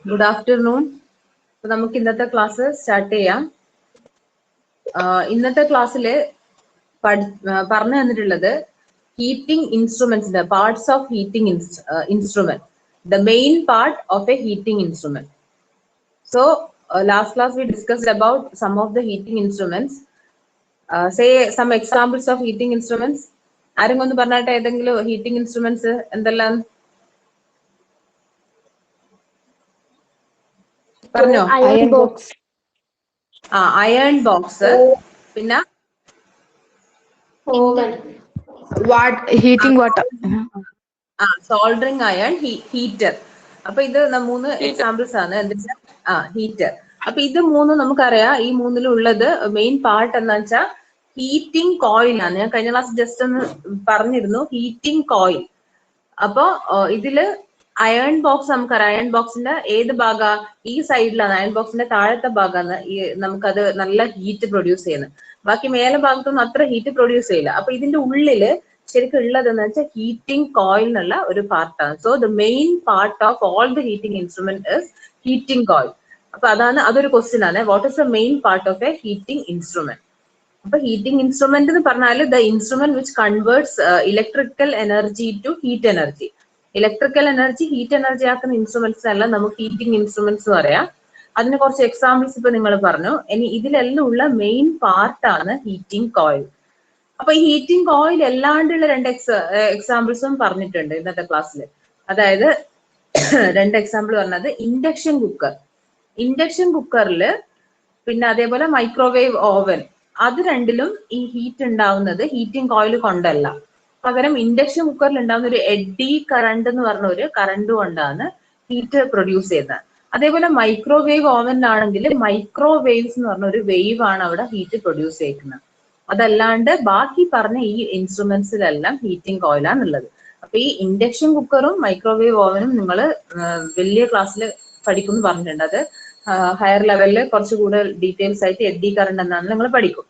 Good afternoon. So, നമുക്ക് ഇന്നത്തെ class start ചെയ്യാം. ഇന്നത്തെ ക്ലാസ്സിൽ പറഞ്ഞു തന്നിട്ടുള്ളത് ഹീറ്റിംഗ് ഇൻസ്ട്രുമെന്റ്സിന്റെ parts of heating instrument, the main part of a heating instrument. So last class we discussed about some of the heating instruments. Say some examples of heating instruments. ആരെങ്കിലും ഒന്ന് പറഞ്ഞാട്ടെ ഏതെങ്കിലും ഹീറ്റിംഗ് ഇൻസ്ട്രുമെന്റ്സ് എന്തെല്ലാം പറഞ്ഞോ? Iron box, iron box, പിന്നെ oven, heating water, soldering iron, heater. അപ്പൊ ഇത് മൂന്ന് എക്സാമ്പിൾസ് ആണ്. എന്താ ഹീറ്റർ. അപ്പൊ ഇത് മൂന്നും നമുക്കറിയാം. ഈ മൂന്നിലും ഉള്ളത് മെയിൻ പാർട്ട് എന്താ വെച്ചാൽ ഹീറ്റിംഗ് കോയിൽ ആണ്. ഞാൻ കഴിഞ്ഞ ക്ലാസ് ജസ്റ്റ് ഒന്ന് പറഞ്ഞിരുന്നു ഹീറ്റിംഗ് കോയിൽ. അപ്പൊ ഇതില് അയൺ ബോക്സ് നമുക്കറിയാം. അയൺ ബോക്സിന്റെ ഏത് ഭാഗ ഈ സൈഡിലാണ്, അയൺ ബോക്സിന്റെ താഴത്തെ ഭാഗമാണ് ഈ നമുക്കത് നല്ല ഹീറ്റ് പ്രൊഡ്യൂസ് ചെയ്യുന്നത്. ബാക്കി മേലെ ഭാഗത്തൊന്നും അത്ര ഹീറ്റ് പ്രൊഡ്യൂസ് ചെയ്യില്ല. അപ്പൊ ഇതിന്റെ ഉള്ളില് ശരിക്കും ഉള്ളത് എന്ന് വെച്ചാൽ ഹീറ്റിംഗ് കോയിൽ എന്നുള്ള ഒരു പാർട്ടാണ്. So the main part of all the heating instrument is heating coil. അപ്പൊ അതൊരു ക്വസ്റ്റ്യൻ ആണ്. What is the main part of a heating instrument? അപ്പൊ ഹീറ്റിംഗ് ഇൻസ്ട്രുമെന്റ് എന്ന് പറഞ്ഞാൽ the instrument which converts electrical energy to heat energy. Electrical energy heat energy ആക്കുന്ന instruments എല്ലാം നമുക്ക് heating instruments പറയാം. അതിന് കുറച്ച് എക്സാമ്പിൾസ് ഇപ്പൊ നിങ്ങൾ പറഞ്ഞു. ഇനി ഇതിലെല്ലാം ഉള്ള മെയിൻ പാർട്ടാണ് ഹീറ്റിംഗ് കോയിൽ. അപ്പൊ ഈ ഹീറ്റിംഗ് കോയിൽ അല്ലാണ്ടുള്ള രണ്ട് എക്സാമ്പിൾസും പറഞ്ഞിട്ടുണ്ട് ഇന്നത്തെ ക്ലാസ്സിൽ. അതായത് രണ്ട് എക്സാമ്പിൾ പറഞ്ഞത് ഇൻഡക്ഷൻ കുക്കർ. ഇൻഡക്ഷൻ കുക്കറിൽ പിന്നെ അതേപോലെ മൈക്രോവേവ് ഓവൻ, അത് രണ്ടിലും ഈ ഹീറ്റ് ഉണ്ടാവുന്നത് ഹീറ്റിംഗ് കോയിൽ കൊണ്ടല്ല. പകരം ഇൻഡക്ഷൻ കുക്കറിൽ ഉണ്ടാവുന്ന ഒരു എഡി കറണ്ട് എന്ന് പറഞ്ഞ ഒരു കറണ്ട് കൊണ്ടാണ് ഹീറ്റ് പ്രൊഡ്യൂസ് ചെയ്യുന്നത്. അതേപോലെ മൈക്രോവേവ് ഓവനിലാണെങ്കിൽ മൈക്രോവേവ്സ് എന്ന് പറഞ്ഞ ഒരു വേവ് ആണ് അവിടെ ഹീറ്റ് പ്രൊഡ്യൂസ് ചെയ്യുന്നത്. അതല്ലാണ്ട് ബാക്കി പറഞ്ഞ ഈ ഇൻസ്ട്രുമെന്റ്സിലെല്ലാം ഹീറ്റിംഗ് കോയിലാണുള്ളത്. അപ്പൊ ഈ ഇൻഡക്ഷൻ കുക്കറും മൈക്രോവേവ് ഓവനും നിങ്ങൾ വലിയ ക്ലാസ്സിൽ പഠിക്കും എന്ന് പറഞ്ഞിട്ടുണ്ട്. അത് ഹയർ ലെവലിൽ കുറച്ച് കൂടുതൽ ഡീറ്റെയിൽസ് ആയിട്ട് എഡി കറണ്ട് എന്നാണ് നിങ്ങൾ പഠിക്കും.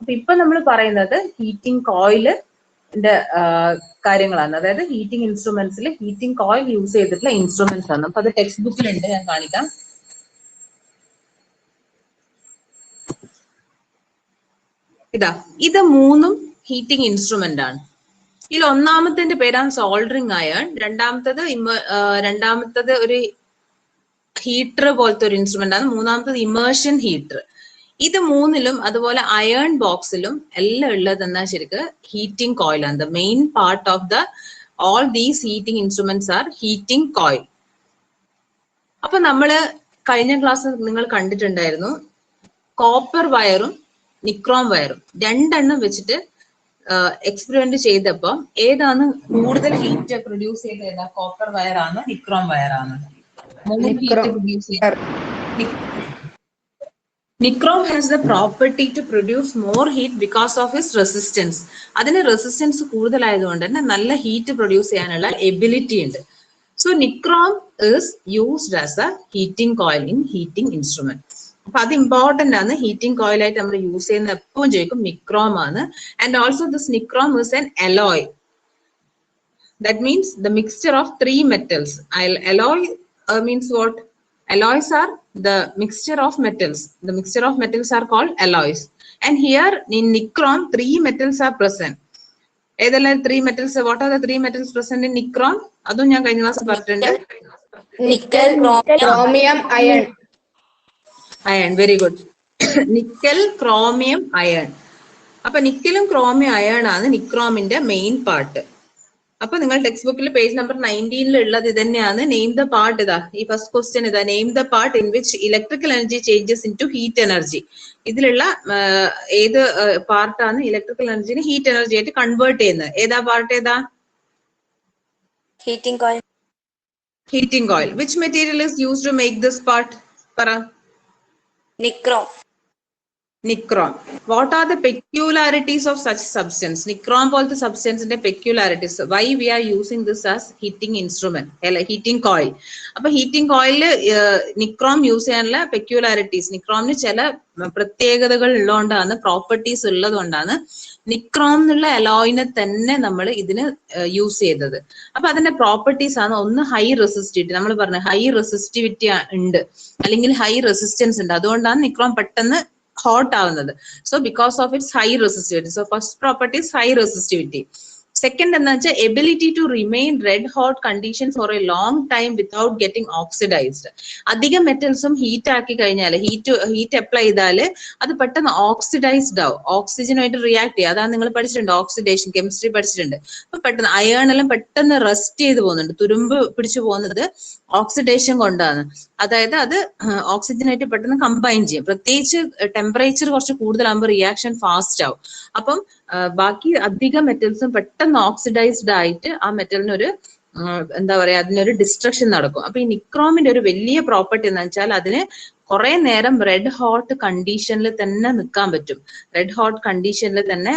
അപ്പൊ ഇപ്പൊ നമ്മൾ പറയുന്നത് ഹീറ്റിംഗ് കോയിലിന്റെ കാര്യങ്ങളാണ്. അതായത് ഹീറ്റിംഗ് ഇൻസ്ട്രുമെന്റ്സിൽ ഹീറ്റിംഗ് കോയിൽ യൂസ് ചെയ്തിട്ടുള്ള ഇൻസ്ട്രുമെന്റ്സ് ആണ്. അപ്പൊ അത് ടെക്സ്റ്റ് ബുക്കിലുണ്ട്, ഞാൻ കാണിക്കാം. ഇത് മൂന്നും ഹീറ്റിംഗ് ഇൻസ്ട്രുമെന്റ് ആണ്. ഇതിൽ ഒന്നാമത്തെ പേരാണ് സോൾഡറിങ് അയൺ, രണ്ടാമത്തത് ഒരു ഹീറ്റർ പോലത്തെ ഒരു ഇൻസ്ട്രുമെന്റ് ആണ്, മൂന്നാമത്തത് ഇമേർഷൻ ഹീറ്റർ. ഇത് മൂന്നിലും അതുപോലെ അയൺ ബോക്സിലും എല്ലാം ഉള്ളത് എന്നാ ശരിക്ക് ഹീറ്റിംഗ് കോയിൽ ആണ്. The main part of the all these heating instruments are heating coil. അപ്പൊ നമ്മള് കഴിഞ്ഞ ക്ലാസ് നിങ്ങൾ കണ്ടിട്ടുണ്ടായിരുന്നു കോപ്പർ വയറും നിക്രോം വയറും രണ്ടെണ്ണം വെച്ചിട്ട് എക്സ്പെരിമെന്റ് ചെയ്തപ്പോ ഏതാണ് കൂടുതൽ ഹീറ്റ് പ്രൊഡ്യൂസ് ചെയ്ത ഏതാ? കോപ്പർ വയറാണ് നിക്രോം വയറാണ്? Nichrome has the property to produce more heat because of his resistance. അതിന് റെസിസ്റ്റൻസ് കൂടുതലായതുകൊണ്ട് തന്നെ നല്ല ഹീറ്റ് പ്രൊഡ്യൂസ് ചെയ്യാനുള്ള എബിലിറ്റി ഉണ്ട്. So nichrome is used as a heating coil in heating instrument. അപ്പൊ അത് ഇമ്പോർട്ടന്റ് ആണ്. ഹീറ്റിംഗ് കോയിൽ ആയിട്ട് നമ്മൾ യൂസ് ചെയ്യുന്ന എപ്പോഴും ചോദിക്കും നിക്രോം ആണ്. And also this nichrome is an alloy. That means the mixture of 3 metals. Alloy means what? Alloys are the mixture of metals. The mixture of metals are called alloys. And here in nichrome 3 metals are present. ഏതെല്ലാം 3 metals? What are the 3 metals present in nichrome? അതും ഞാൻ കഴിഞ്ഞ class പറഞ്ഞിട്ടുണ്ട്. Nickel, chromium, iron. Iron, very good. Nickel, chromium, iron. അപ്പൊ നിക്കലും chromium iron ആണ് നിക്രോമിന്റെ main part. അപ്പൊ നിങ്ങൾ text ബുക്കിൽ പേജ് നമ്പർ 19 ഉള്ളത് ഇത് തന്നെയാണ്. Name the part. ഇതാ ഈ ഫസ്റ്റ് ക്വസ്റ്റ്യൻ ഇതാ, name the part in which electrical energy changes into heat energy. ഇതിലുള്ള ഏത് പാർട്ടാണ് ഇലക്ട്രിക്കൽ എനർജിനെ ഹീറ്റ് എനർജി ആയിട്ട് കൺവേർട്ട് ചെയ്യുന്നത്? ഏതാ പാർട്ട്? ഏതാ? Heating coil. Heating coil. Which material is used to make this part? പറ. Nichrome. Nichrome. What are the peculiarities of such substance? Nichrome പോലത്തെ സബ്സ്റ്റൻസിന്റെ peculiarities. Why we are using this as heating instrument? Heating coil. അപ്പൊ heating കോയില് nichrome use ചെയ്യാനുള്ള peculiarities, നിക്രോമിന് ചില പ്രത്യേകതകൾ ഉള്ളതുകൊണ്ടാണ്, properties ഉള്ളത് കൊണ്ടാണ് nichrome എന്നുള്ള അലോയിനെ തന്നെ നമ്മൾ ഇതിന് യൂസ് ചെയ്തത്. അപ്പൊ അതിന്റെ പ്രോപ്പർട്ടീസ് ആണ്, ഒന്ന് ഹൈ റെസിസ്റ്റിവിറ്റി, നമ്മൾ പറഞ്ഞ ഹൈ റെസിസ്റ്റിവിറ്റി ഉണ്ട്, അല്ലെങ്കിൽ ഹൈ റെസിസ്റ്റൻസ് ഉണ്ട്, അതുകൊണ്ടാണ് നിക്രോം പെട്ടെന്ന് hot ആവുന്നത്. So because of its high resistivity. So first property is high resistivity. Second എന്താ വെച്ചാൽ ability to remain red hot condition for a long time without getting oxidised. അധികം മെറ്റൽസും ഹീറ്റ് ആക്കി കഴിഞ്ഞാൽ, ഹീറ്റ് അപ്ലൈ ചെയ്താൽ അത് പെട്ടെന്ന് ഓക്സിഡൈസ്ഡ് ആവും, ഓക്സിജനുമായിട്ട് റിയാക്ട് ചെയ്യും. അതാണ് നിങ്ങൾ പഠിച്ചിട്ടുണ്ട്, ഓക്സിഡേഷൻ കെമിസ്ട്രി പഠിച്ചിട്ടുണ്ട്. അപ്പൊ പെട്ടെന്ന് അയേൺ എല്ലാം പെട്ടെന്ന് റെസ്റ്റ് ചെയ്ത് പോകുന്നുണ്ട്, തുരുമ്പ് പിടിച്ചു പോകുന്നത് ഓക്സിഡേഷൻ കൊണ്ടാണ്. അതായത് അത് ഓക്സിജനായിട്ട് പെട്ടെന്ന് കമ്പൈൻ ചെയ്യും. പ്രത്യേകിച്ച് ടെമ്പറേച്ചർ കുറച്ച് കൂടുതലാകുമ്പോൾ റിയാക്ഷൻ ഫാസ്റ്റ് ആവും. അപ്പം ബാക്കി അധികം മെറ്റൽസും പെട്ടെന്ന് ഓക്സിഡൈസ്ഡ് ആയിട്ട് ആ മെറ്റലിന് ഒരു എന്താ പറയാ, അതിനൊരു ഡിസ്ട്രക്ഷൻ നടക്കും. അപ്പൊ ഈ നിക്രോമിന്റെ ഒരു വലിയ പ്രോപ്പർട്ടി എന്ന് വെച്ചാൽ അതിന് കുറെ നേരം റെഡ് ഹോട്ട് കണ്ടീഷനിൽ തന്നെ നിൽക്കാൻ പറ്റും. റെഡ് ഹോട്ട് കണ്ടീഷനിൽ തന്നെ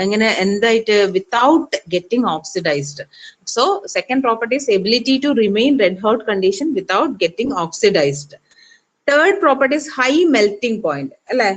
എങ്ങനെ എന്തായിട്ട് without getting oxidised. So second property is ability to remain red hot condition without getting oxidised. Third property is high melting point, അല്ലെ?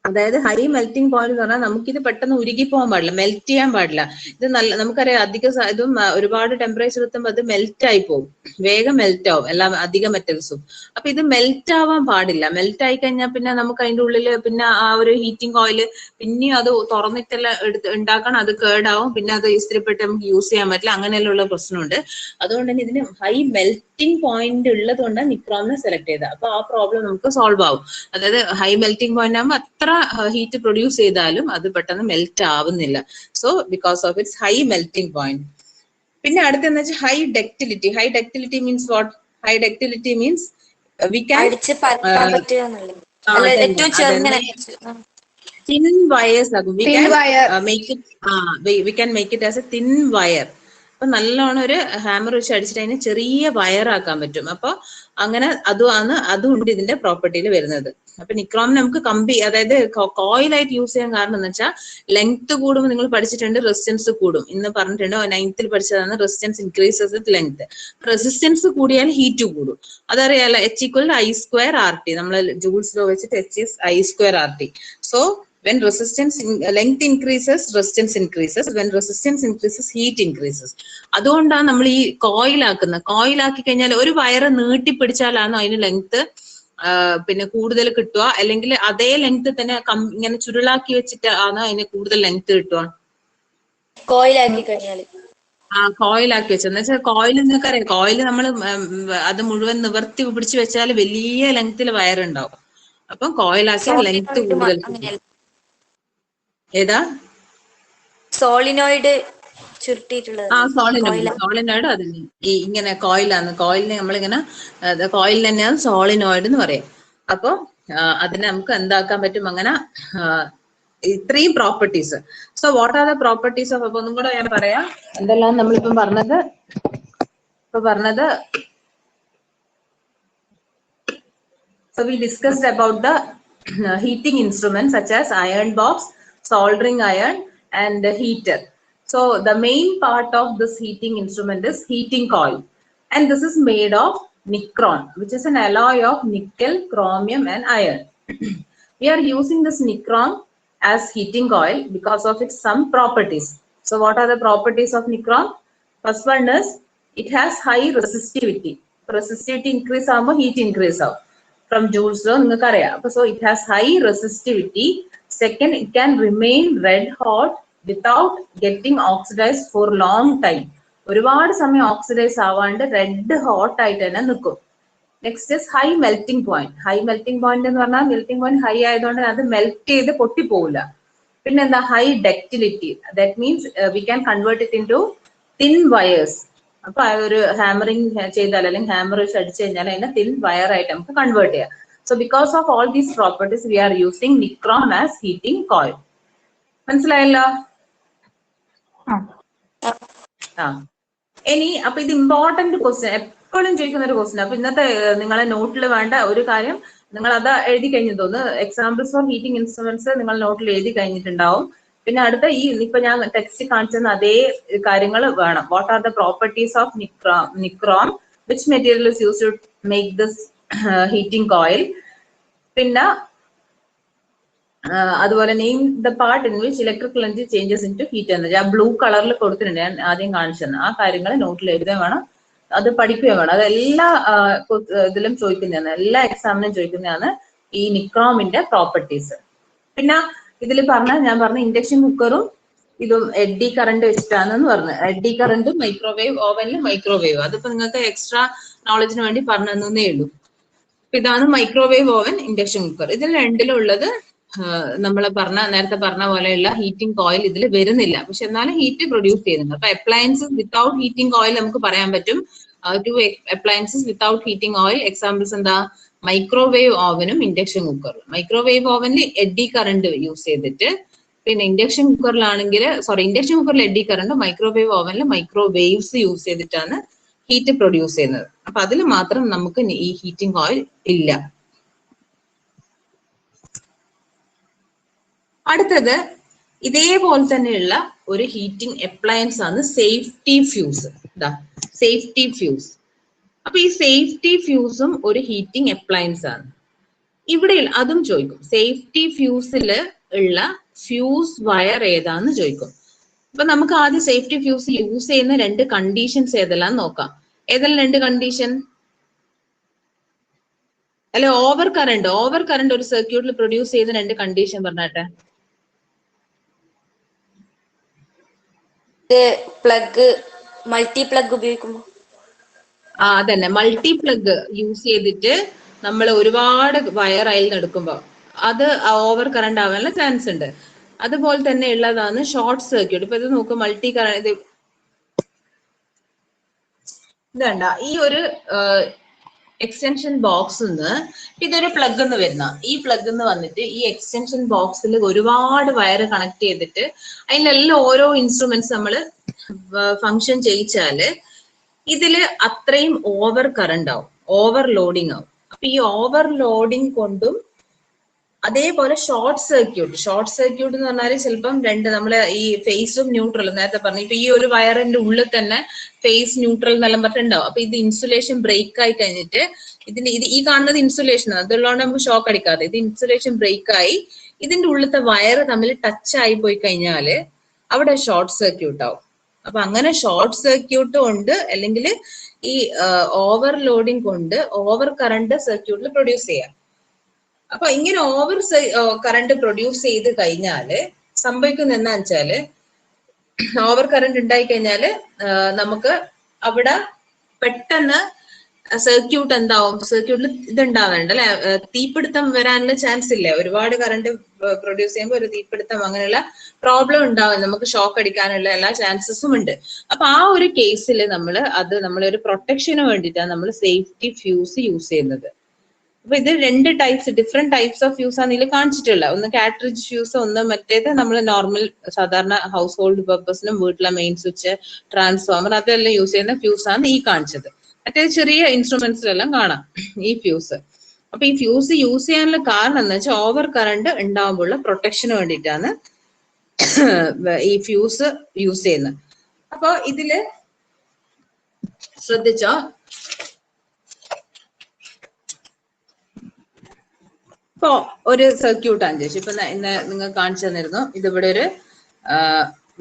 അതായത് ഹൈ മെൽറ്റിംഗ് പോയിന്റ് എന്ന് പറഞ്ഞാൽ നമുക്കിത് പെട്ടെന്ന് ഉരുകി പോകാൻ പാടില്ല, മെൽറ്റ് ചെയ്യാൻ പാടില്ല. ഇത് നമുക്കറിയാം, ഇതും ഒരുപാട് ടെമ്പറേച്ചർ എത്തുമ്പോൾ അത് മെൽറ്റ് ആയി പോകും, വേഗം മെൽറ്റ് ആവും എല്ലാ അധിക മെറ്റൽസും. അപ്പൊ ഇത് മെൽറ്റ് ആവാൻ പാടില്ല. മെൽറ്റ് ആയി കഴിഞ്ഞാൽ പിന്നെ നമുക്ക് അതിന്റെ ഉള്ളില് പിന്നെ ആ ഒരു ഹീറ്റിംഗ് ഓയില് പിന്നെയും അത് തുറന്നിട്ടെല്ലാം ഉണ്ടാക്കണം, അത് കേടാവും, പിന്നെ അത് ഇസ്തിരിപ്പെട്ട് നമുക്ക് യൂസ് ചെയ്യാൻ പറ്റില്ല, അങ്ങനെയെല്ലാം ഉള്ള പ്രശ്നമുണ്ട്. അതുകൊണ്ട് തന്നെ ഇതിന് ഹൈ മെൽറ്റിംഗ് പോയിന്റ് ഉള്ളത് കൊണ്ടാണ് നിക്രോമിനെ സെലക്ട് ചെയ്തത്. അപ്പൊ ആ പ്രോബ്ലം നമുക്ക് സോൾവ് ആവും. അതായത് ഹൈ മെൽറ്റിംഗ് പോയിന്റ് ആകുമ്പോൾ അത്ര ഹീറ്റ് പ്രൊഡ്യൂസ് ചെയ്താലും അത് പെട്ടെന്ന് മെൽറ്റ് ആവുന്നില്ല. So because of its high melting point. പിന്നെ അടുത്തെന്ന് വെച്ചാൽ high ductility. High ductility means what? High ductility means we can thin wires ആകും. We can make it as a thin wire. അപ്പൊ നല്ലോണം ഒരു ഹാമർ വെച്ച് അടിച്ചിട്ട് അതിനെ ചെറിയ വയർ ആക്കാൻ പറ്റും. അപ്പൊ അങ്ങനെ അതുകൊണ്ട് ഇതിന്റെ പ്രോപ്പർട്ടിയിൽ വരുന്നത്. അപ്പൊ നിക്രോമിന് നമുക്ക് അതായത് കോയിലായിട്ട് യൂസ് ചെയ്യാൻ കാരണം എന്ന് വെച്ചാൽ ലെങ്ത് കൂടുമ്പോൾ നിങ്ങൾ പഠിച്ചിട്ടുണ്ട്, റെസിസ്റ്റൻസ് കൂടും. ഇന്ന് പറഞ്ഞിട്ടുണ്ട്, 9th പഠിച്ചതാണ്, resistance increases with length. Resistance കൂടിയാൽ ഹീറ്റ് കൂടും, അതറിയാലോ. H=I²RT. നമ്മൾ ജൂൾസ് ലോ വെച്ചിട്ട് H=I²RT. So when length increases, resistance increases. When resistance increases, heat increases. അതുകൊണ്ടാണ് നമ്മൾ ഈ കോയിലാക്കി കഴിഞ്ഞാൽ ഒരു വയറ് നീട്ടി പിടിച്ചാലാണോ അതിന് ലെങ്ത് പിന്നെ കൂടുതൽ കിട്ടുക, അല്ലെങ്കിൽ അതേ ലെങ്ത് തന്നെ ഇങ്ങനെ ചുരുളാക്കി വെച്ചിട്ട് ആണോ അതിന് കൂടുതൽ ലെങ്ത് കിട്ടുക? കോയിലാക്കി കഴിഞ്ഞാൽ കോയിലാക്കി വെച്ചെന്ന് വെച്ചാൽ കോയിൽ എന്നൊക്കെ അറിയാം, കോയിൽ നമ്മൾ അത് മുഴുവൻ നിവർത്തി പിടിച്ചു വെച്ചാൽ വലിയ ലെങ്ത്തിൽ വയറുണ്ടാവും. അപ്പം കോയിലാക്കിയാൽ ലെങ്ത് കൂടുതൽ. ഏതാ? സോളിനോയിഡ് ചുരുട്ടിയിട്ടുള്ളത്. സോളിനോയിഡ് അത് ഇങ്ങനെ കോയിലാണ്. കോയിലിനെ നമ്മളിങ്ങനെ കോയിൽ തന്നെയാണ് സോളിനോയിഡ് എന്ന് പറയും. അപ്പൊ അതിനെ നമുക്ക് എന്താക്കാൻ പറ്റും? അങ്ങനെ ഇത്രയും properties. So what are the properties of, അപ്പൊ ഒന്നും കൂടെ ഞാൻ പറയാം എന്തെല്ലാം നമ്മളിപ്പം പറഞ്ഞത്. So we discussed about the heating instruments such as iron box, soldering iron, and heater. So the main part of this heating instrument is heating coil, and this is made of nichrome, which is an alloy of nickel, chromium, and iron. We are using this nichrome as heating coil because of its some properties. So what are the properties of nichrome? First one is it has high resistivity. Resistivity increase ആകുമ്പോൾ heat increase ആവും. From joules law നിങ്ങൾക്ക് അറിയാം. So it has high resistivity. Second, it can remain red hot without getting oxidized for long time. ഒരുപാട് സമയം oxidise ആവാണ്ട് red hot ആയിട്ട് തന്നെ നിൽക്കും. Next is high melting point. High melting point എന്ന് പറഞ്ഞാൽ melting point high ആയതുകൊണ്ട് അത് melt ചെയ്ത് പൊട്ടിപ്പോവില്ല. പിന്നെ എന്താ? High ductility. That means we can convert it into thin wires. അപ്പൊ ഒരു ഹാമറിംഗ് ചെയ്താൽ അല്ലെങ്കിൽ ഹാമർ വെച്ച് അടിച്ചു കഴിഞ്ഞാൽ അതിനെ തിൻ വയർ ആയിട്ട് നമുക്ക് കൺവേർട്ട് ചെയ്യാം. So because of all these properties, we are using nichrome as heating coil. മനസ്സിലായല്ലോ? ഇനി അപ്പൊ ഇത് ഇമ്പോർട്ടന്റ് ക്വസ്റ്റ്യൻ, എപ്പോഴും ചോദിക്കുന്ന ഒരു ക്വസ്റ്റ്യൻ. അപ്പൊ ഇന്നത്തെ നിങ്ങളെ നോട്ടിൽ വേണ്ട ഒരു കാര്യം, നിങ്ങൾ അത് എഴുതി കഴിഞ്ഞു തോന്നുന്നു. എക്സാമ്പിൾസ് ഫോർ ഹീറ്റിംഗ് ഇൻസ്ട്രുമെന്റ്സ് നിങ്ങൾ നോട്ടിൽ എഴുതി കഴിഞ്ഞിട്ടുണ്ടാവും. പിന്നെ അടുത്ത ഈ ഇപ്പൊ ഞാൻ ടെക്സ്റ്റ് കാണിച്ചെന്ന അതേ കാര്യങ്ങൾ വേണം. What are the properties of nichrome, which material is use to make this heating coil. പിന്നെ അതുപോലെ name the part in which electrical energy changes into heat energy. ആ ബ്ലൂ കളറിൽ കൊടുത്തിട്ടുണ്ട്, ഞാൻ ആദ്യം കാണിച്ചത്. ആ കാര്യങ്ങൾ നോട്ടിൽ എഴുതാൻ വേണം, അത് പഠിക്കുകയും വേണം. അത് എല്ലാ ഇതിലും ചോദിക്കുന്നതാണ്, എല്ലാ എക്സാമിനും ചോദിക്കുന്നതാണ് ഈ നിക്രോമിന്റെ പ്രോപ്പർട്ടീസ്. പിന്നെ ഇതിൽ ഞാൻ പറഞ്ഞ ഇൻഡക്ഷൻ കുക്കറും ഇതും എഡ്ഡി കറണ്ട് വെച്ചിട്ടാണെന്ന് പറഞ്ഞു. എഡ്ഡി കറണ്ടും മൈക്രോവേവ് ഓവനിലും മൈക്രോവേവ്, അതിപ്പോ നിങ്ങൾക്ക് എക്സ്ട്രാ നോളജിന് വേണ്ടി പറഞ്ഞു തന്നേ ഉള്ളൂ. ഇതാണ് മൈക്രോവേവ് ഓവൻ, ഇൻഡക്ഷൻ കുക്കർ. ഇതിൽ രണ്ടിലും ഉള്ളത് നമ്മൾ നേരത്തെ പറഞ്ഞ പോലെയുള്ള ഹീറ്റിംഗ് കോയിൽ ഇതിൽ വരുന്നില്ല, പക്ഷെ എന്നാലും ഹീറ്റ് പ്രൊഡ്യൂസ് ചെയ്യുന്നുണ്ട്. അപ്പൊ അപ്ലയൻസസ് വിത്തൗട്ട് ഹീറ്റിംഗ് ഓയിൽ നമുക്ക് പറയാൻ പറ്റും. Two appliances without heating oil examples എന്താ? മൈക്രോവേവ് ഓവനും ഇൻഡക്ഷൻ കുക്കറും. മൈക്രോവേവ് ഓവനിൽ എഡ്ഡി കറണ്ട് യൂസ് ചെയ്തിട്ട്, പിന്നെ ഇൻഡക്ഷൻ കുക്കറിലാണെങ്കിൽ ഇൻഡക്ഷൻ കുക്കറിൽ എഡ്ഡി കറണ്ട്, മൈക്രോവേവ് ഓവനിൽ മൈക്രോവേവ്സ് യൂസ് ചെയ്തിട്ടാണ് ഹീറ്റ് പ്രൊഡ്യൂസ് ചെയ്യുന്നത്. അപ്പൊ അതിൽ മാത്രം നമുക്ക് ഈ ഹീറ്റിംഗ് ഓയിൽ ഇല്ല. അടുത്തത് ഇതേപോലെ തന്നെയുള്ള ഒരു ഹീറ്റിംഗ് അപ്ലയൻസ് ആണ് സേഫ്റ്റി ഫ്യൂസ്. Safety fuse. അപ്പൊ ഈ സേഫ്റ്റി ഫ്യൂസും ഒരു ഹീറ്റിംഗ് അപ്ലയൻസ് ആണ്. ഇവിടെ അതും ചോദിക്കും, സേഫ്റ്റി ഫ്യൂസിൽ ഉള്ള ഫ്യൂസ് വയർ ഏതാന്ന് ചോദിക്കും. അപ്പൊ നമുക്ക് ആദ്യം സേഫ്റ്റി ഫ്യൂസ് യൂസ് ചെയ്യുന്ന രണ്ട് കണ്ടീഷൻസ് ഏതെല്ലാം നോക്കാം. ഏതെല്ലാം രണ്ട് കണ്ടീഷൻ? അല്ലെ ഓവർ കറണ്ട് ഒരു സർക്യൂട്ടിൽ പ്രൊഡ്യൂസ് ചെയ്യുന്ന രണ്ട് കണ്ടീഷൻ പറഞ്ഞാട്ടെ. പ്ലഗ്, മൾട്ടി പ്ലഗ് ഉപയോഗിക്കുമ്പോ അതന്നെ, മൾട്ടി പ്ലഗ് യൂസ് ചെയ്തിട്ട് നമ്മൾ ഒരുപാട് വയർ അതിൽ എടുക്കുമ്പോ അത് ഓവർ കറണ്ട് ആവാനുള്ള ചാൻസ് ഉണ്ട്. അതുപോലെ തന്നെ ഉള്ളതാണ് ഷോർട്ട് സർക്യൂട്ട്. ഇപ്പൊ ഇത് നോക്ക്, മൾട്ടി കറണ്ട് ഇതണ്ട, ഈ ഒരു എക്സ്റ്റൻഷൻ ബോക്സ് ഇതൊരു പ്ലഗ് എന്ന് വരുന്ന, ഈ പ്ലഗ് എന്ന് വന്നിട്ട് ഈ എക്സ്റ്റൻഷൻ ബോക്സിൽ ഒരുപാട് വയർ കണക്ട് ചെയ്തിട്ട് അതിലെല്ലാം ഓരോ ഇൻസ്ട്രുമെന്റ്സ് നമ്മൾ ഫങ്ഷൻ ചെയ്യിച്ചാല് ഇതില് അത്രയും ഓവർ കറണ്ട് ആവും, ഓവർ ലോഡിങ് ആവും. അപ്പൊ ഈ ഓവർ ലോഡിങ് കൊണ്ടും അതേപോലെ ഷോർട്ട് സർക്യൂട്ട് എന്ന് പറഞ്ഞാൽ ചിലപ്പം നമ്മള് ഈ ഫേസും ന്യൂട്രലും നേരത്തെ പറഞ്ഞു. ഇപ്പൊ ഈ ഒരു വയറിന്റെ ഉള്ളിൽ തന്നെ ഫേസ് ന്യൂട്രൽ എന്നെല്ലാം പറഞ്ഞിട്ടുണ്ടാവും. അപ്പൊ ഇത് ഇൻസുലേഷൻ ബ്രേക്ക് ആയി കഴിഞ്ഞിട്ട് ഈ കാണുന്നത് ഇൻസുലേഷൻ ആണ്, അതുള്ളതുകൊണ്ട് നമുക്ക് ഷോക്ക് അടിക്കാതെ. ഇത് ഇൻസുലേഷൻ ബ്രേക്ക് ആയി ഇതിന്റെ ഉള്ളിലത്തെ വയർ തമ്മിൽ ടച്ച് ആയി പോയി കഴിഞ്ഞാല് അവിടെ ഷോർട്ട് സർക്യൂട്ട് ആവും. അപ്പൊ അങ്ങനെ ഷോർട്ട് സർക്യൂട്ട് കൊണ്ട് അല്ലെങ്കിൽ ഈ ഓവർ ലോഡിങ് കൊണ്ട് ഓവർ കറണ്ട് സർക്യൂട്ടിൽ പ്രൊഡ്യൂസ് ചെയ്യാം. അപ്പൊ ഇങ്ങനെ ഓവർ കറണ്ട് പ്രൊഡ്യൂസ് ചെയ്ത് കഴിഞ്ഞാല് സംഭവിക്കുന്ന എന്താ വെച്ചാല്, ഓവർ കറണ്ട് ഉണ്ടായി കഴിഞ്ഞാല് നമുക്ക് അവിടെ പെട്ടെന്ന് സർക്യൂട്ട് എന്താവും, സർക്യൂട്ടിൽ ഇതുണ്ടാവാറുണ്ട് അല്ലെ, തീപിടുത്തം വരാനുള്ള ചാൻസ് ഇല്ലേ? ഒരുപാട് കറണ്ട് പ്രൊഡ്യൂസ് ചെയ്യുമ്പോൾ ഒരു തീപിടുത്തം അങ്ങനെയുള്ള പ്രോബ്ലം ഉണ്ടാവും, നമുക്ക് ഷോക്ക് അടിക്കാനുള്ള എല്ലാ ചാൻസസും ഉണ്ട്. അപ്പൊ ആ ഒരു കേസിൽ നമ്മളൊരു പ്രൊട്ടക്ഷന് വേണ്ടിയിട്ടാണ് നമ്മൾ സേഫ്റ്റി ഫ്യൂസ് യൂസ് ചെയ്യുന്നത്. അപ്പൊ ഇത് രണ്ട് ഡിഫറെന്റ് ടൈപ്സ് ഓഫ് ഫ്യൂസ് ആണ് ഇതിൽ കാണിച്ചിട്ടുള്ളത്. ഒന്ന് കാട്രിഡ്ജ് ഫ്യൂസ്, ഒന്ന് മറ്റേത് നമ്മൾ നോർമൽ സാധാരണ ഹൗസ് ഹോൾഡ് പർപ്പസിനും വീട്ടിലെ മെയിൻ സ്വിച്ച്, ട്രാൻസ്ഫോമർ അതെല്ലാം യൂസ് ചെയ്യുന്ന ഫ്യൂസ് ആണ് ഈ കാണിച്ചത്. മറ്റേത് ചെറിയ ഇൻസ്ട്രുമെന്റ്സിലെല്ലാം കാണാം ഈ ഫ്യൂസ്. അപ്പൊ ഈ ഫ്യൂസ് യൂസ് ചെയ്യാനുള്ള കാരണം എന്ന് വെച്ചാൽ ഓവർ കറണ്ട് ഉണ്ടാകുമ്പോഴുള്ള പ്രൊട്ടക്ഷന് വേണ്ടിയിട്ടാണ് ഈ ഫ്യൂസ് യൂസ് ചെയ്യുന്നത്. അപ്പൊ ഇതില് ശ്രദ്ധിച്ചോ, ഇപ്പൊ ഒരു സർക്യൂട്ട് ആണ് ചോദിച്ചു. ഇപ്പൊ ഇന്ന് നിങ്ങൾ കാണിച്ചു തന്നിരുന്നു, ഇതിവിടെ ഒരു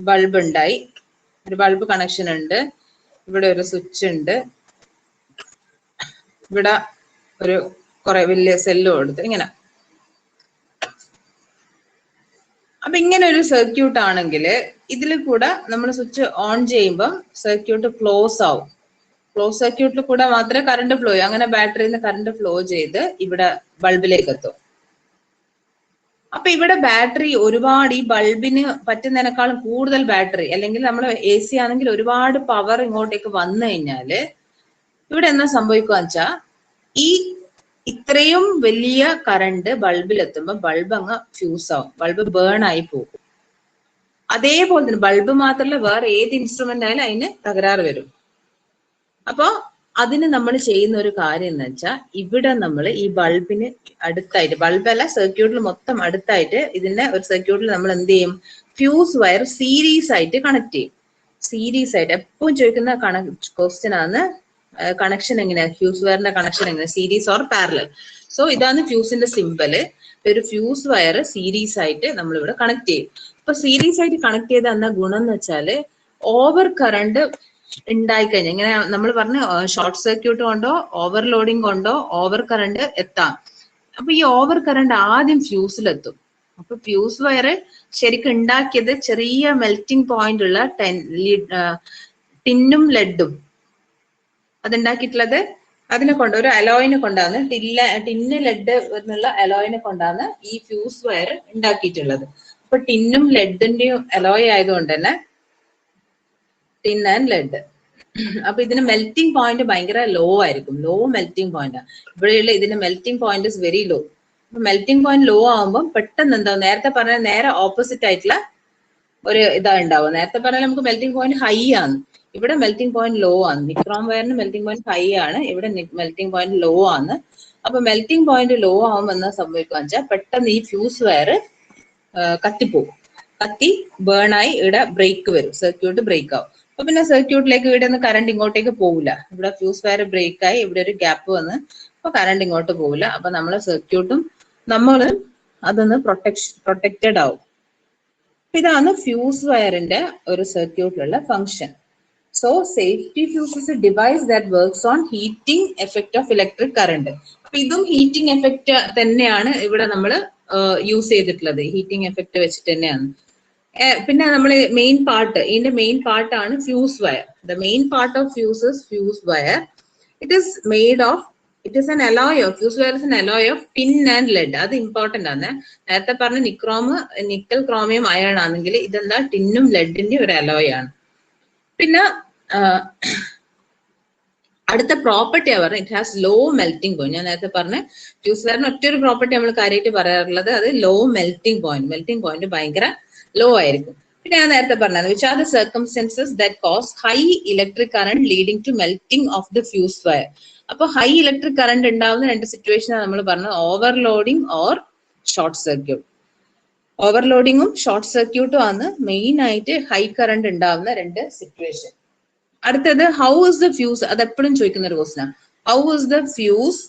ബൾബ് ഉണ്ടായി, ഒരു ബൾബ് കണക്ഷൻ ഉണ്ട്, ഇവിടെ ഒരു സ്വിച്ച് ഉണ്ട്, ഇവിടെ ഒരു കുറെ വലിയ സെല്ല് കൊടുത്ത് ഇങ്ങനെ. അപ്പൊ ഇങ്ങനെ ഒരു സർക്യൂട്ട് ആണെങ്കിൽ ഇതിൽ കൂടെ നമ്മൾ സ്വിച്ച് ഓൺ ചെയ്യുമ്പോൾ സർക്യൂട്ട് ക്ലോസ് ആവും. ക്ലോസ് സർക്യൂട്ടിൽ കൂടെ മാത്രമേ കറണ്ട് ഫ്ലോ ചെയ്യൂ. അങ്ങനെ ബാറ്ററിയിൽ നിന്ന് കറണ്ട് ഫ്ലോ ചെയ്ത് ഇവിടെ ബൾബിലേക്ക് എത്തും. അപ്പൊ ഇവിടെ ബാറ്ററി ഒരുപാട്, ഈ ബൾബിന് പറ്റുന്നതിനേക്കാളും കൂടുതൽ ബാറ്ററി, അല്ലെങ്കിൽ നമ്മൾ AC ആണെങ്കിൽ ഒരുപാട് പവർ ഇങ്ങോട്ടേക്ക് വന്നു കഴിഞ്ഞാല് ഇവിടെ എന്നാ സംഭവിക്കുക വെച്ചാൽ ഈ ഇത്രയും വലിയ കറണ്ട് ബൾബിൽ എത്തുമ്പോൾ ബൾബ് അങ്ങ് ഫ്യൂസ് ആവും, ബൾബ് ബേൺ ആയി പോകും. അതേപോലെ തന്നെ ബൾബ് മാത്രമല്ല വേറെ ഏത് ഇൻസ്ട്രുമെന്റ് ആയാലും അതിന് തകരാറ് വരും. അപ്പൊ അതിന് നമ്മൾ ചെയ്യുന്ന ഒരു കാര്യം എന്ന് വെച്ചാൽ ഇവിടെ നമ്മൾ ഈ ബൾബിന് അടുത്തായിട്ട്, ബൾബല്ല സർക്യൂട്ടിൽ മൊത്തം അടുത്തായിട്ട് ഇതിന്റെ ഒരു സർക്യൂട്ടിൽ നമ്മൾ എന്ത് ചെയ്യും, ഫ്യൂസ് വയർ സീരീസ് ആയിട്ട് കണക്ട് ചെയ്യും. സീരീസ് ആയിട്ട് എപ്പോഴും ചോദിക്കുന്ന ക്വസ്റ്റ്യൻ ആണ്, കണക്ഷൻ എങ്ങനെയാ, ഫ്യൂസ് വയറിന്റെ കണക്ഷൻ എങ്ങനെയാ, സീരീസ് ഓർ പാരലൽ. സോ ഇതാണ് ഫ്യൂസിന്റെ സിമ്പല്. ഒരു ഫ്യൂസ് വയർ സീരീസ് ആയിട്ട് നമ്മൾ ഇവിടെ കണക്ട് ചെയ്യും. അപ്പൊ സീരീസ് ആയിട്ട് കണക്ട് ചെയ്ത എന്നാ ഗുണം എന്ന് വെച്ചാല് ഓവർ കറണ്ട് ഉണ്ടായിക്കഴിഞ്ഞാൽ, ഇങ്ങനെ നമ്മൾ പറഞ്ഞ ഷോർട്ട് സർക്യൂട്ട് കൊണ്ടോ ഓവർലോഡിങ് കൊണ്ടോ ഓവർ കറണ്ട് എത്താം. അപ്പൊ ഈ ഓവർ കറണ്ട് ആദ്യം ഫ്യൂസിലെത്തും. അപ്പൊ ഫ്യൂസ് വയർ ശരിക്കും ഉണ്ടാക്കിയത് ചെറിയ മെൽറ്റിംഗ് പോയിന്റ് ഉള്ള ടിന്നും ലെഡും അതുണ്ടാക്കിയിട്ടുള്ളത് അതിനെ കൊണ്ട്, ഒരു അലോയിനെ കൊണ്ടാണ്, ടിന്ന് ലെഡ് എന്നുള്ള അലോയിനെ കൊണ്ടാണ് ഈ ഫ്യൂസ് വയർ ഉണ്ടാക്കിയിട്ടുള്ളത്. അപ്പൊ ടിന്നും ലെഡിന്റെയും അലോയ് ആയതുകൊണ്ട് തന്നെ ടിൻ ആൻഡ് ലെഡ്. അപ്പൊ ഇതിന് മെൽറ്റിംഗ് പോയിന്റ് ഭയങ്കര ലോ ആയിരിക്കും, ലോ മെൽറ്റിംഗ് പോയിന്റ്. ഇവിടെയുള്ള ഇതിന്റെ melting point is very low. അപ്പൊ മെൽറ്റിംഗ് പോയിന്റ് ലോ ആകുമ്പോൾ പെട്ടെന്ന് എന്താ, നേരത്തെ പറഞ്ഞ നേരെ ഓപ്പോസിറ്റ് ആയിട്ടുള്ള ഒരു ഇതാ ഉണ്ടാവും. നേരത്തെ പറഞ്ഞാൽ നമുക്ക് മെൽറ്റിംഗ് പോയിന്റ് ഹൈ ആണ്, ഇവിടെ മെൽറ്റിംഗ് പോയിന്റ് ലോ ആണ്. നിക്രോം വയറിന് മെൽറ്റിംഗ് പോയിന്റ് ഹൈ ആണ്, ഇവിടെ മെൽറ്റിംഗ് പോയിന്റ് ലോ ആണ്. അപ്പൊ മെൽറ്റിംഗ് പോയിന്റ് ലോ ആവുമ്പോൾ എന്താ സംഭവിക്കുക വെച്ചാൽ പെട്ടെന്ന് ഈ ഫ്യൂസ് വയർ കത്തിപ്പോവും. കത്തി ബേൺ ആയി ഇവിടെ ബ്രേക്ക് വരും, സർക്യൂട്ട് ബ്രേക്ക് ആവും. അപ്പൊ പിന്നെ സർക്യൂട്ടിലേക്ക് ഇവിടെ നിന്ന് കറണ്ട് ഇങ്ങോട്ടേക്ക് പോകില്ല. ഇവിടെ ഫ്യൂസ് വയർ ബ്രേക്ക് ആയി ഇവിടെ ഒരു ഗ്യാപ്പ് വന്ന് അപ്പൊ കറണ്ട് ഇങ്ങോട്ട് പോകില്ല. അപ്പൊ നമ്മളെ സർക്യൂട്ടും നമ്മൾ അതൊന്ന് പ്രൊട്ടക്റ്റഡ് ആവും. ഇതാണ് ഫ്യൂസ് വയറിന്റെ ഒരു സർക്യൂട്ടിലുള്ള function. So safety fuse is a device that works on heating effect of electric current. അപ്പൊ ഇതും ഹീറ്റിംഗ് എഫക്ട് തന്നെയാണ് ഇവിടെ നമ്മൾ യൂസ് ചെയ്തിട്ടുള്ളത്, ഹീറ്റിംഗ് എഫക്ട് വെച്ചിട്ട് തന്നെയാണ്. പിന്നെ നമ്മൾ മെയിൻ പാർട്ട്, ഇതിന്റെ മെയിൻ പാർട്ടാണ് fuse wire. The main part of fuse is fuse wire. It is made of, it is an alloy of, fuse wire is an alloy of tin and lead. അത് important ആണ്. നേരത്തെ പറഞ്ഞ nickel chromium iron ആണെങ്കിൽ ഇതെന്താ, ടിന്നും ലെഡിന്റെ ഒരു alloy ആണ്. പിന്നെ അടുത്ത പ്രോപ്പർട്ടിയാ പറഞ്ഞത്, it has low melting point. ഞാൻ നേരത്തെ പറഞ്ഞ ഫ്യൂസ് വയറിന് ഒറ്റൊരു പ്രോപ്പർട്ടി നമ്മൾ കാര്യമായിട്ട് പറയാറുള്ളത്, അത് low melting point. Melting point ഭയങ്കര ലോ ആയിരിക്കും. പിന്നെ ഞാൻ നേരത്തെ പറഞ്ഞത് which are the circumstances that cause high electric current leading to melting of the fuse wire. അപ്പൊ ഹൈ ഇലക്ട്രിക് കറണ്ട് ഉണ്ടാവുന്ന രണ്ട് സിറ്റുവേഷനാണ് നമ്മൾ പറഞ്ഞത്, ഓവർലോഡിങ് ഓർ ഷോർട്ട് സർക്യൂട്ട്. ഓവർലോഡിങ്ങും ഷോർട്ട് സർക്യൂട്ടും ആണ് മെയിൻ ആയിട്ട് ഹൈ കറണ്ട് ഉണ്ടാവുന്ന രണ്ട് സിറ്റുവേഷൻ. അടുത്തത് ഹൗ ഇസ് ദ ഫ്യൂസ്, അത് എപ്പോഴും ചോദിക്കുന്ന ഒരു question. How is the fuse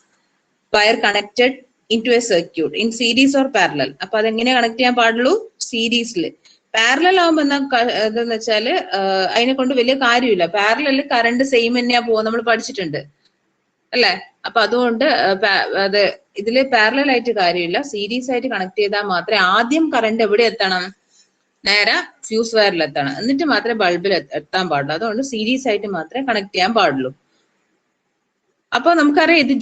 wire connected into a circuit in series or parallel. അപ്പൊ അതെങ്ങനെ കണക്ട് ചെയ്യാൻ പാടുള്ളൂ, സീരീസിൽ. പാരലൽ ആവുമ്പോ എന്താന്ന് വെച്ചാല് അതിനെ കൊണ്ട് വലിയ കാര്യമില്ല. പാരലൽ കറണ്ട് സെയിം തന്നെയാ പോവാ, നമ്മൾ പഠിച്ചിട്ടുണ്ട് അല്ലെ. അപ്പൊ അതുകൊണ്ട് അത് ഇതില് പാരലൽ ആയിട്ട് കാര്യമില്ല, സീരീസ് ആയിട്ട് കണക്ട് ചെയ്താൽ മാത്രമേ ആദ്യം കറണ്ട് എവിടെ എത്തണം, നേരെ ഫ്യൂസ് വയറിൽ എത്തണം, എന്നിട്ട് മാത്രമേ ബൾബിൽ എത്താൻ പാടുള്ളൂ. അതുകൊണ്ട് സീരീസ് ആയിട്ട് മാത്രമേ കണക്ട് ചെയ്യാൻ പാടുള്ളൂ. അപ്പൊ നമുക്കറിയാം ഇത്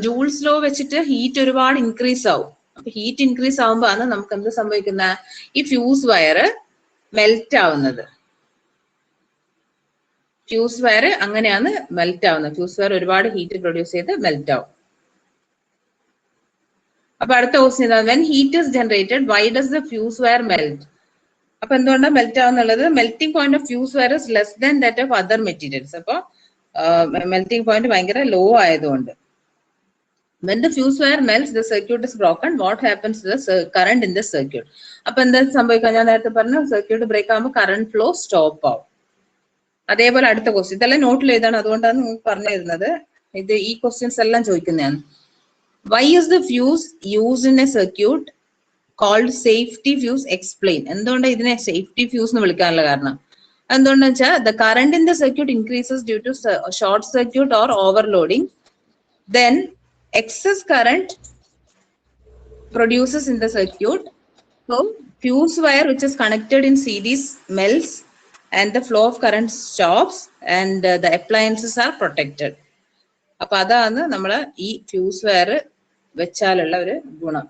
ജൂൾസ് ലോ വെച്ചിട്ട് ഹീറ്റ് ഒരുപാട് ഇൻക്രീസ് ആവും. അപ്പൊ ഹീറ്റ് ഇൻക്രീസ് ആവുമ്പോ ആണ് നമുക്ക് എന്ത് സംഭവിക്കുന്ന, ഈ ഫ്യൂസ് വയർ മെൽറ്റ് ആവുന്നത്. ഫ്യൂസ് വയർ അങ്ങനെയാണ് മെൽറ്റ് ആവുന്നത്. ഫ്യൂസ് വയർ ഒരുപാട് ഹീറ്റ് പ്രൊഡ്യൂസ് ചെയ്ത് മെൽറ്റ് ആവും. അപ്പൊ അടുത്ത ക്വസ്റ്റ്യൻ ഇതാണ്, when heat is generated why does the fuse wire melt. അപ്പൊ എന്തുകൊണ്ടാണ് മെൽറ്റ് ആവുന്നുള്ളത്, melting point of fuse wire is less than that of other materials. അപ്പൊ മെൽറ്റിംഗ് പോയിന്റ് ഭയങ്കര ലോ ആയതുകൊണ്ട്. When the fuse wire melts, the circuit is broken. What happens to the current in the circuit? അപ്പൊ എന്താ സംഭവിക്കുക, ഞാൻ നേരത്തെ പറഞ്ഞു circuit break ആകുമ്പോൾ കറണ്ട് ഫ്ലോ സ്റ്റോപ്പ് ആവും. അതേപോലെ അടുത്ത ക്വസ്റ്റ്യൻ, ഇതെല്ലാം നോട്ടിൽ എഴുതാണ്, അതുകൊണ്ടാണ് നിങ്ങൾക്ക് പറഞ്ഞു തരുന്നത്. ഇത് ഈ ക്വസ്റ്റ്യൻസ് എല്ലാം ചോദിക്കുന്നതാണ്. Why is the fuse used in a circuit called safety fuse? Explain. എന്തുകൊണ്ടാണ് ഇതിനെ സേഫ്റ്റി ഫ്യൂസ് എന്ന് വിളിക്കാനുള്ള കാരണം? എന്തുകൊണ്ടെന്ന് വെച്ചാൽ the current in the circuit increases due to short circuit or overloading. Then excess current produces in the circuit. So fuse wire which is connected in series melts and the flow of current stops and the appliances are protected. അപ്പൊ അതാണ് നമ്മള് ഈ fuse wire വെച്ചാലുള്ള ഒരു ഗുണം.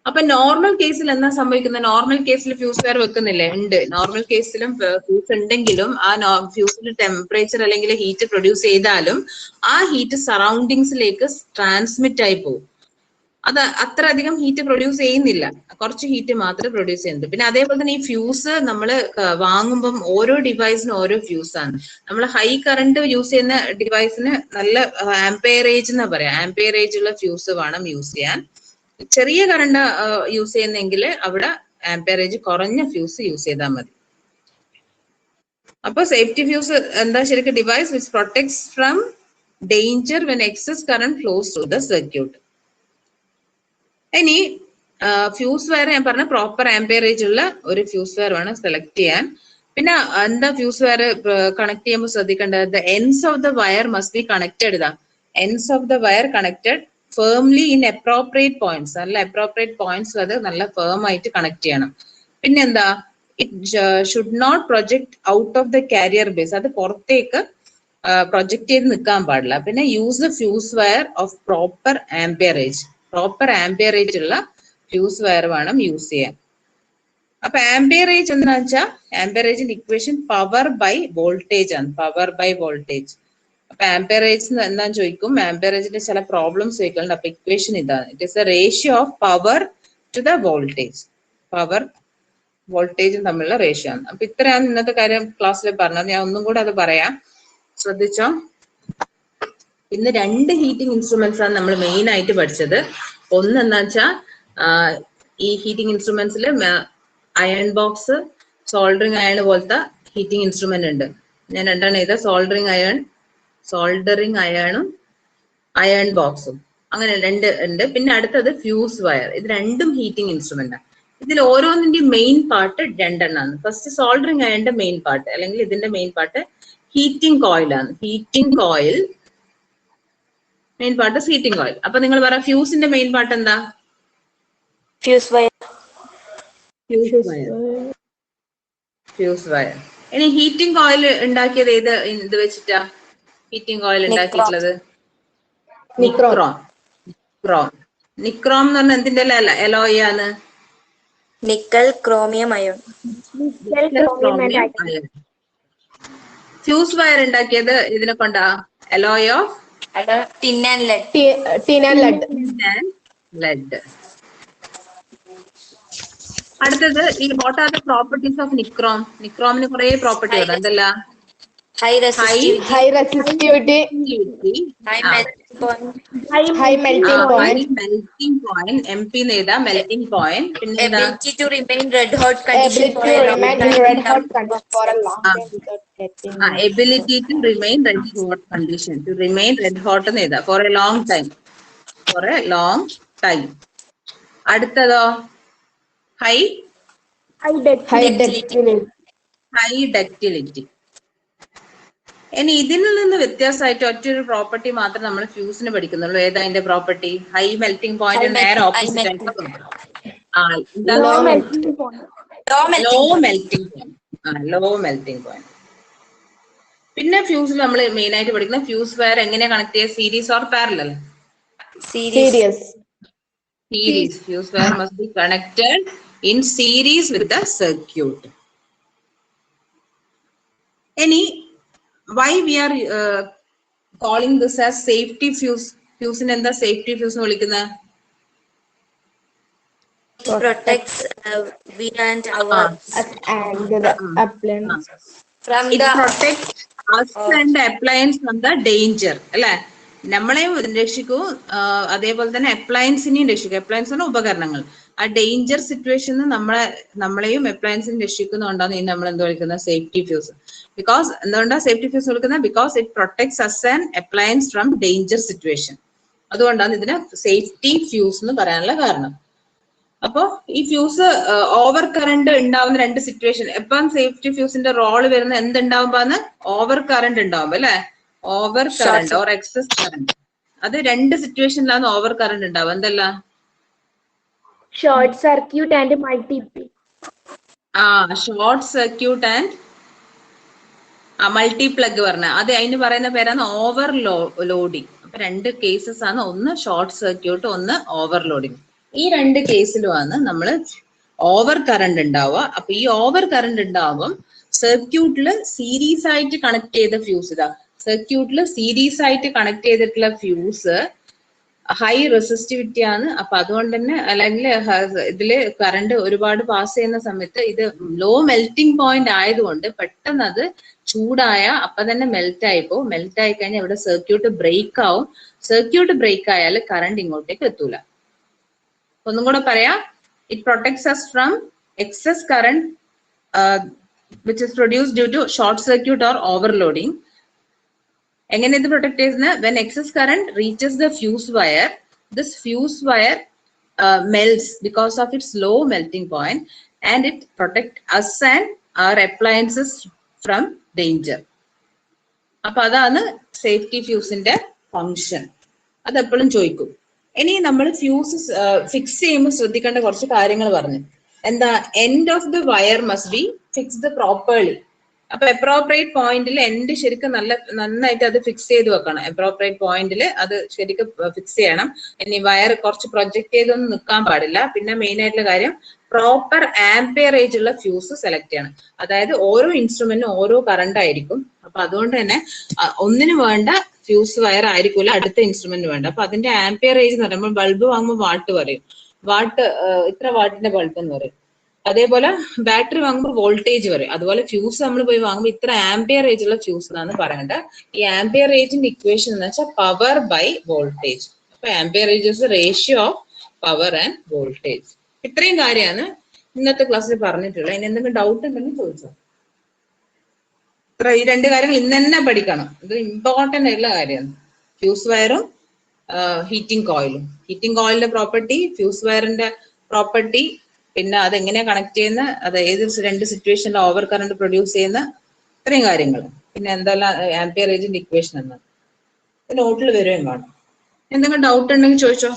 അപ്പൊ normal കേസിൽ എന്താ സംഭവിക്കുന്നത്, നോർമൽ കേസിൽ ഫ്യൂസ് വയർ വെക്കുന്നില്ലേ, ഉണ്ട്. നോർമൽ കേസിലും ഫ്യൂസ് ഉണ്ടെങ്കിലും ആ ഫ്യൂസിൽ ടെമ്പറേച്ചർ അല്ലെങ്കിൽ ഹീറ്റ് പ്രൊഡ്യൂസ് ചെയ്താലും ആ ഹീറ്റ് സറൗണ്ടിങ്സിലേക്ക് ട്രാൻസ്മിറ്റ് ആയി പോകും. അത് അത്ര അധികം ഹീറ്റ് പ്രൊഡ്യൂസ് ചെയ്യുന്നില്ല, കുറച്ച് ഹീറ്റ് മാത്രമേ പ്രൊഡ്യൂസ് ചെയ്യുന്നുള്ളൂ. പിന്നെ അതേപോലെ തന്നെ ഈ ഫ്യൂസ് നമ്മൾ വാങ്ങുമ്പം ഓരോ ഡിവൈസിനും ഓരോ ഫ്യൂസ് ആണ്. നമ്മൾ ഹൈ കറണ്ട് യൂസ് ചെയ്യുന്ന ഡിവൈസിന് നല്ല ആംപെയറേജ് എന്നാ പറയാ, ആംപെയറേജ് ഉള്ള ഫ്യൂസ് വേണം യൂസ് ചെയ്യാൻ. ചെറിയ കറണ്ട് യൂസ് ചെയ്യുന്നെങ്കിൽ അവിടെ ആംപെയറേജ് കുറഞ്ഞ ഫ്യൂസ് യൂസ് ചെയ്താൽ മതി. അപ്പൊ സേഫ്റ്റി ഫ്യൂസ് എന്താ ശരിക്കും? Device which protects from danger when excess current flows through the circuit. ഇനി ഫ്യൂസ് വയർ ഞാൻ പറഞ്ഞ പ്രോപ്പർ ആംപെയറേജ് ഉള്ള ഒരു ഫ്യൂസ് വയർ വേണം സെലക്ട് ചെയ്യാൻ. പിന്നെ എന്താ ഫ്യൂസ് വയർ കണക്ട് ചെയ്യുമ്പോൾ ശ്രദ്ധിക്കേണ്ടത്? The ends of the wire must be connected. ഇതാ ends of the wire connected firmly in appropriate points. നല്ല അപ്രോപ്രിയേറ്റ് പോയിന്റ്സ് അത് നല്ല ഫേം ആയിട്ട് കണക്ട് ചെയ്യണം. പിന്നെന്താ? It should not project out of the carrier base. അത് പുറത്തേക്ക് പ്രൊജക്ട് ചെയ്ത് നിൽക്കാൻ പാടില്ല. പിന്നെ use the fuse wire of proper amperage. Proper amperage ഉള്ള ഫ്യൂസ് വയർ വേണം യൂസ് ചെയ്യാൻ. അപ്പൊ ആംപെയറേജ് എന്താ വെച്ചാൽ ആംപെയറേജിന്റെ ഇക്വേഷൻ പവർ ബൈ വോൾട്ടേജ് ആണ്. Power by voltage. അപ്പൊ ആംപെയറേജ് എന്താന്ന് ചോദിക്കും, ആംപെയറേജിന്റെ ചില പ്രോബ്ലംസ് ചോദിക്കുന്നുണ്ട്. അപ്പൊ ഇക്വേഷൻ ഇതാണ്. It is a ratio of power to the voltage. Power വോൾട്ടേജും തമ്മിലുള്ള റേഷ്യോ ആണ്. അപ്പൊ ഇത്രയാണ് ഇന്നത്തെ കാര്യം ക്ലാസ്സിൽ പറഞ്ഞത്. ഞാൻ ഒന്നും കൂടെ അത് പറയാം, ശ്രദ്ധിച്ചോ. ഇന്ന് 2 ഹീറ്റിംഗ് ഇൻസ്ട്രുമെന്റ്സ് ആണ് നമ്മൾ മെയിൻ ആയിട്ട് പഠിച്ചത്. ഒന്ന് എന്താ വെച്ചാൽ ഈ ഹീറ്റിംഗ് ഇൻസ്ട്രുമെന്റ്സിൽ അയൺ ബോക്സ്, സോൾഡറിങ് അയൺ പോലത്തെ ഹീറ്റിംഗ് ഇൻസ്ട്രുമെന്റ് ഉണ്ട്. ഞാൻ രണ്ടെണ്ണം ചെയ്ത സോൾഡറിങ് അയണും അയൺ ബോക്സും, അങ്ങനെ 2 ഉണ്ട്. പിന്നെ അടുത്തത് ഫ്യൂസ് വയർ. ഇത് രണ്ടും ഹീറ്റിംഗ് ഇൻസ്ട്രുമെന്റ് ആണ്. ഇതിൽ ഓരോന്നിന്റെയും മെയിൻ പാർട്ട് 2 എണ്ണമാണ്. ഫസ്റ്റ് സോൾഡറിങ് അയണിന്റെ മെയിൻ പാർട്ട് അല്ലെങ്കിൽ ഇതിന്റെ മെയിൻ പാർട്ട് ഹീറ്റിംഗ് കോയിൽ ആണ്. Heating coil main part heating coil. അപ്പൊ നിങ്ങൾ പറ ഫ്യൂസിന്റെ മെയിൻ പാർട്ട് എന്താ? Fuse wire. Fuse wire. ഇനി ഹീറ്റിംഗ് കോയിൽ ഉണ്ടാക്കിയത് ഇത് വെച്ചിട്ടാ? ഹീറ്റിംഗ് കോയിൽ ഉണ്ടാക്കിയിട്ടുള്ളത് നിക്രോം. നിക്രോം എന്ന് പറഞ്ഞാൽ എന്തിന്റെ അലോയ് ആണ്? Nickel chromium iron. Fuse wire ഉണ്ടാക്കിയത് ഇതിനെ കൊണ്ടാ? Alloy of tin and lead. അടുത്തത് ഈ what are the properties of nichrome? നിക്രോമിന് കുറെ പ്രോപ്പർട്ടി ഉണ്ട്. എന്തല്ല? High resistivity, high resistivity, high melting point, melting point. MP നേതാ മെൽറ്റിംഗ് പോയിന്റ്. പിന്നെ ability to remain red hot condition ability to remain in red hot condition for a long time without getting ability to remain red hot condition. To remain red hot നേതാ for a long time. അടുത്തതോ high ductility. ഇനി ഇതിൽ നിന്ന് വ്യത്യാസമായിട്ട് ഒറ്റൊരു property മാത്രം നമ്മൾ ഫ്യൂസിന് പഠിക്കുന്നുള്ളൂ. ഏതാ അതിന്റെ പ്രോപ്പർട്ടി? ഹൈ മെൽറ്റിംഗ് പോയിന്റ് നേരെ ഓപ്പോസിറ്റ് ആയിട്ട് ലോ മെൽറ്റിംഗ് പോയിന്റ്. പിന്നെ ഫ്യൂസിൽ നമ്മൾ മെയിൻ ആയിട്ട് പഠിക്കുന്ന ഫ്യൂസ് വയർ എങ്ങനെയാ കണക്ട് ചെയ്യുക? Series or parallel? series. Fuse wire must be connected in series with the circuit. Why we are calling this as safety fuse? Fuse in the safety fuse nu vilikkunna? It protects we and our And the appliance from It the protects us and the appliance from the danger. അല്ലേ? നമ്മളെയും രക്ഷിക്കും, അതേപോലെ തന്നെ അപ്ലയൻസിനെയും രക്ഷിക്കും. Appliance ആണ് ഉപകരണങ്ങൾ. ആ danger സിറ്റുവേഷന് നമ്മളെയും അപ്ലയൻസിനെയും രക്ഷിക്കുന്നുണ്ടാണ് ഈ നമ്മൾ എന്ത് വിളിക്കുന്നത്? Safety fuse. ബിക്കോസ് എന്തുകൊണ്ടാണ് സേഫ്റ്റി ഫ്യൂസ് വിളിക്കുന്നത്? Because it protects us an appliance from danger situation. അതുകൊണ്ടാണ് ഇതിന് സേഫ്റ്റി ഫ്യൂസ് എന്ന് പറയാനുള്ള കാരണം. അപ്പോ ഈ ഫ്യൂസ് ഓവർ കറണ്ട് ഉണ്ടാവുന്ന 2 സിറ്റുവേഷൻ. എപ്പം സേഫ്റ്റി ഫ്യൂസിന്റെ റോള് വരുന്ന എന്തുണ്ടാവുമ്പോന്ന്? ഓവർ കറണ്ട് ഉണ്ടാവുമ്പോ അല്ലെ? Over current or excess current. അത് 2 സിറ്റുവേഷനിലാണ് ഓവർ കറണ്ട് ഉണ്ടാവുക. എന്തല്ല? Short circuit and multiple. Short circuit and multi plug പറഞ്ഞ അത് അതിന് പറയുന്ന പേരാണ് ഓവർ ലോഡിങ്. അപ്പൊ 2 കേസസ് ആണ്. ഒന്ന് ഷോർട്ട് സർക്യൂട്ട്, ഒന്ന് ഓവർലോഡിങ്. ഈ 2 കേസിലുമാണ് നമ്മൾ ഓവർ കറണ്ട് ഉണ്ടാവുക. അപ്പൊ ഈ ഓവർ കറണ്ട് ഉണ്ടാവുമ്പം സർക്യൂട്ടില് സീരീസ് ആയിട്ട് കണക്ട് ചെയ്ത ഫ്യൂസ് സർക്യൂട്ടിൽ സീരീസ് ആയിട്ട് കണക്ട് ചെയ്തിട്ടുള്ള ഫ്യൂസ് ഹൈ റെസിസ്റ്റിവിറ്റി ആണ്. അപ്പൊ അതുകൊണ്ട് തന്നെ അല്ലെങ്കിൽ ഇതില് കറണ്ട് ഒരുപാട് പാസ് ചെയ്യുന്ന സമയത്ത് ഇത് ലോ മെൽറ്റിംഗ് പോയിന്റ് ആയതുകൊണ്ട് പെട്ടെന്ന് അത് ചൂടായ അപ്പൊ തന്നെ മെൽറ്റ് ആയിപ്പോ. മെൽറ്റ് ആയി കഴിഞ്ഞാൽ ഇവിടെ സർക്യൂട്ട് ബ്രേക്ക് ആവും. സർക്യൂട്ട് ബ്രേക്ക് ആയാൽ കറണ്ട് ഇങ്ങോട്ടേക്ക് എത്തൂല. ഒന്നും കൂടെ പറയാം. It protects us from excess current which is produced due to short circuit or overloading. എങ്ങനെ ഇത് പ്രൊട്ടക്ട് ചെയ്യുന്നത്? when excess current reaches the fuse wire, this fuse wire melts because of its low melting point, and it protects us and our appliances from danger. അപ്പൊ അതാണ് safety ഫ്യൂസിന്റെ function. അത് എപ്പോഴും ചോദിക്കും. ഇനി നമ്മൾ ഫ്യൂസ് ഫിക്സ് ചെയ്യുമ്പോൾ ശ്രദ്ധിക്കേണ്ട കുറച്ച് കാര്യങ്ങൾ പറഞ്ഞു. എന്താ? End of the wire must be fixed properly. അപ്പൊ അപ്രോപ്രിയേറ്റ് പോയിന്റിൽ എൻഡ് ശരിക്കും നന്നായിട്ട് അത് ഫിക്സ് ചെയ്ത് വെക്കണം. അപ്രോപ്രിയേറ്റ് പോയിന്റിൽ അത് ശരിക്കും ഫിക്സ് ചെയ്യണം. ഇനി വയർ കുറച്ച് പ്രൊജക്ട് ചെയ്തൊന്നും നിൽക്കാൻ പാടില്ല. പിന്നെ മെയിൻ ആയിട്ടുള്ള കാര്യം പ്രോപ്പർ ആംപിയറേജ് ഉള്ള ഫ്യൂസ് സെലക്ട് ചെയ്യണം. അതായത് ഓരോ ഇൻസ്ട്രുമെന്റിനും ഓരോ കറണ്ട് ആയിരിക്കും. അപ്പൊ അതുകൊണ്ട് തന്നെ ഒന്നിനു വേണ്ട ഫ്യൂസ് വയർ ആയിരിക്കില്ല അടുത്ത ഇൻസ്ട്രുമെന്റ് വേണ്ട. അപ്പൊ അതിന്റെ ആംപിയറേജ് എന്ന് പറയുമ്പോൾ ബൾബ് വാങ്ങുമ്പോൾ വാട്ട് പറയും. വാട്ട് ഇത്ര വാട്ടിന്റെ ബൾബ് എന്ന് പറയും. അതേപോലെ ബാറ്ററി വാങ്ങുമ്പോൾ വോൾട്ടേജ് പറയും. അതുപോലെ ഫ്യൂസ് നമ്മൾ പോയി വാങ്ങുമ്പോൾ ഇത്ര ആംപിയറേജ് ഉള്ള ഫ്യൂസ് എന്നാണ് പറയേണ്ടത്. ഈ ആംപിയറേജിന്റെ ഇക്വേഷൻ എന്ന് വെച്ചാൽ പവർ ബൈ വോൾട്ടേജ്. അപ്പൊ amperage is ratio of power and voltage. ഇത്രയും കാര്യമാണ് ഇന്നത്തെ ക്ലാസ്സിൽ പറഞ്ഞിട്ടുള്ളത്. ഇനി എന്തെങ്കിലും ഡൗട്ട് ഉണ്ടെങ്കിൽ ചോദിച്ചോ. ഈ രണ്ട് കാര്യങ്ങൾ ഇന്ന് തന്നെ പഠിക്കണം. ഇത് ഇമ്പോർട്ടന്റ് ആയിട്ടുള്ള കാര്യമാണ്. ഫ്യൂസ് വയറും ഹീറ്റിംഗ് കോയിലും. ഹീറ്റിംഗ് കോയിലിന്റെ പ്രോപ്പർട്ടി, ഫ്യൂസ് വയറിന്റെ പ്രോപ്പർട്ടി, പിന്നെ അതെങ്ങനെയാ കണക്ട് ചെയ്യുന്ന, അത് ഏത് രണ്ട് സിറ്റുവേഷനിൽ ഓവർ കറണ്ട് പ്രൊഡ്യൂസ് ചെയ്യുന്ന, ഇത്രയും കാര്യങ്ങൾ. പിന്നെ എന്തെല്ലാം ആംപിയറേജിന്റെ ഇക്വേഷൻ എന്ന് നോട്ടിൽ വരികയും വേണം. എന്തെങ്കിലും ഡൗട്ട് ഉണ്ടെങ്കിൽ ചോദിച്ചോ.